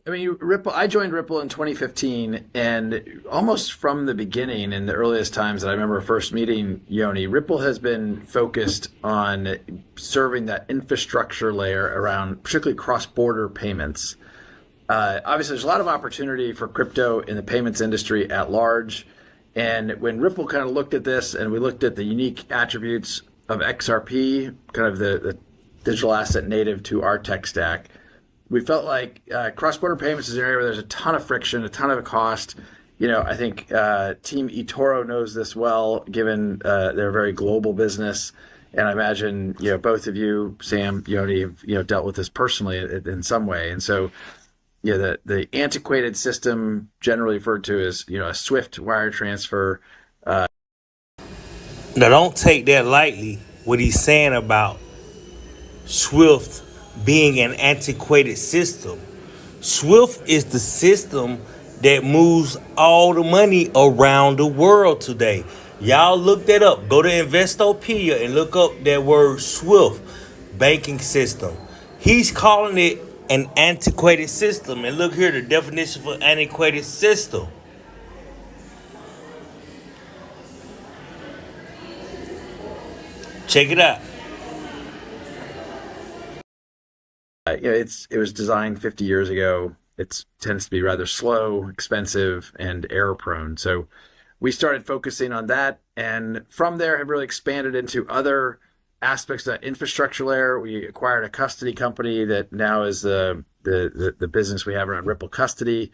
I mean, Ripple. I joined Ripple in 2015, and almost from the beginning, in the earliest times that I remember first meeting Yoni, Ripple has been focused on serving that infrastructure layer around, particularly cross-border payments. Obviously, there's a lot of opportunity for crypto in the payments industry at large. And when Ripple kind of looked at this, and we looked at the unique attributes of XRP, kind of the digital asset native to our tech stack, we felt like cross-border payments is an area where there's a ton of friction, a ton of cost. I think Team eToro knows this well, given they're a very global business. And I imagine, both of you, Sam, Yoni, have, dealt with this personally in some way. And so, the antiquated system, generally referred to as, a SWIFT wire transfer. Now, don't take that lightly, what he's saying about SWIFT being an antiquated system. SWIFT is the system that moves all the money around the world today. Y'all look that up. Go to Investopedia and look up that word SWIFT, banking system. He's calling it an antiquated system. And look here, the definition for antiquated system. Check it out. It was designed 50 years ago. It tends to be rather slow, expensive, and error prone. So we started focusing on that, and from there have really expanded into other aspects of that infrastructure layer. We acquired a custody company that now is the business we have around Ripple Custody,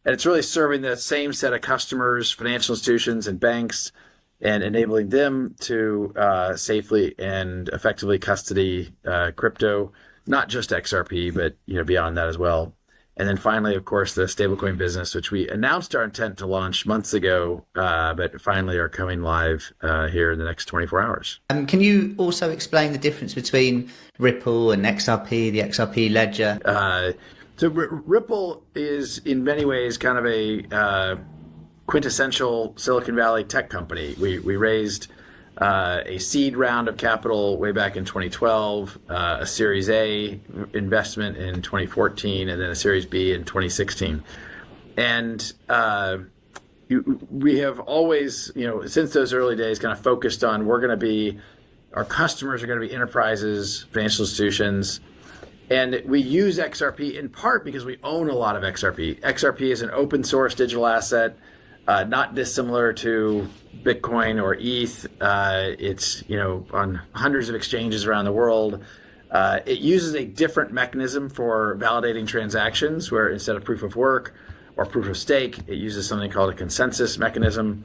and it's really serving the same set of customers, financial institutions, and banks, and enabling them to safely and effectively custody crypto. Not just XRP, but beyond that as well. And then finally, of course, the stablecoin business, which we announced our intent to launch months ago, but finally are coming live here in the next 24 hours. Can you also explain the difference between Ripple and XRP, the XRP ledger? So Ripple is in many ways kind of a quintessential Silicon Valley tech company. We raised a seed round of capital way back in 2012, a Series A investment in 2014, and then a Series B in 2016. And we have always, since those early days, kind of focused on our customers are going to be enterprises, financial institutions. And we use XRP in part because we own a lot of XRP. XRP is an open source digital asset, not dissimilar to Bitcoin or ETH. It's on hundreds of exchanges around the world. It uses a different mechanism for validating transactions, where instead of proof of work or proof of stake, it uses something called a consensus mechanism,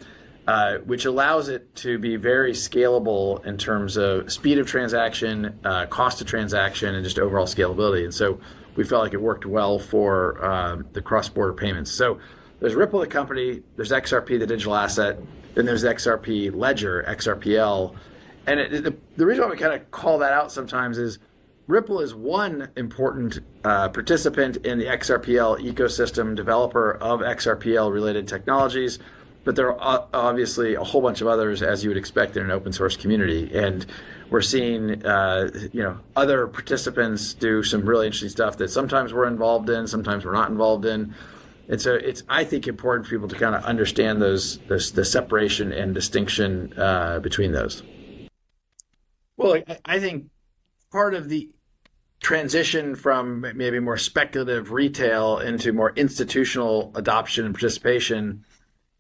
which allows it to be very scalable in terms of speed of transaction, cost of transaction, and just overall scalability. And so we felt like it worked well for the cross-border payments. So there's Ripple, the company, there's XRP, the digital asset, then there's the XRP ledger, XRPL. And the reason why we kind of call that out sometimes is Ripple is one important participant in the XRPL ecosystem, developer of XRPL related technologies, but there are obviously a whole bunch of others, as you would expect in an open source community. And we're seeing other participants do some really interesting stuff that sometimes we're involved in, sometimes we're not involved in. And so it's, I think, important for people to kind of understand the separation and distinction between those. Well, I think part of the transition from maybe more speculative retail into more institutional adoption and participation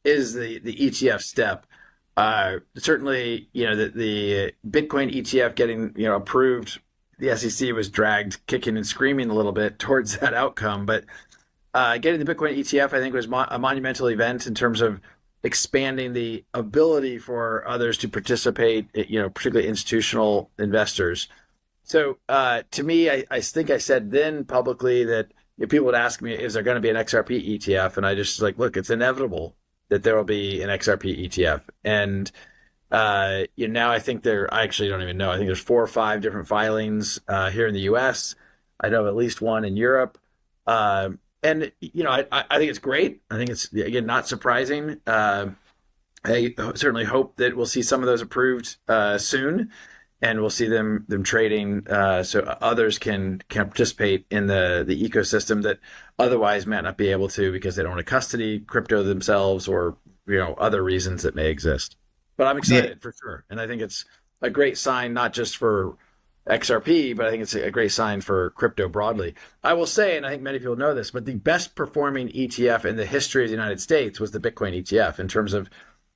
is the ETF step. Certainly, the Bitcoin ETF getting approved, the SEC was dragged kicking and screaming a little bit towards that outcome, but getting the Bitcoin ETF, I think, was a monumental event in terms of expanding the ability for others to participate, particularly institutional investors. So to me, I think I said then publicly that if people would ask me, is there going to be an XRP ETF? And I just look, it's inevitable that there will be an XRP ETF. And now I think I actually don't even know. I think there's 4 or 5 different filings here in the US. I know of at least one in Europe. And, I think it's great. I think it's, again, not surprising. I certainly hope that we'll see some of those approved soon. and we'll see them trading so others can participate in the ecosystem that otherwise might not be able to because they don't want to custody crypto themselves or other reasons that may exist. But I'm excited for sure, and I think it's a great sign not just for XRP, but I think it's a great sign for crypto broadly. I will say, and I think many people know this, but the best performing ETF in the history of the United States was the Bitcoin ETF in terms of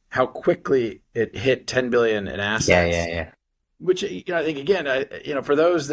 how quickly it hit 10 billion in assets. Yeah. Which I think again, for those that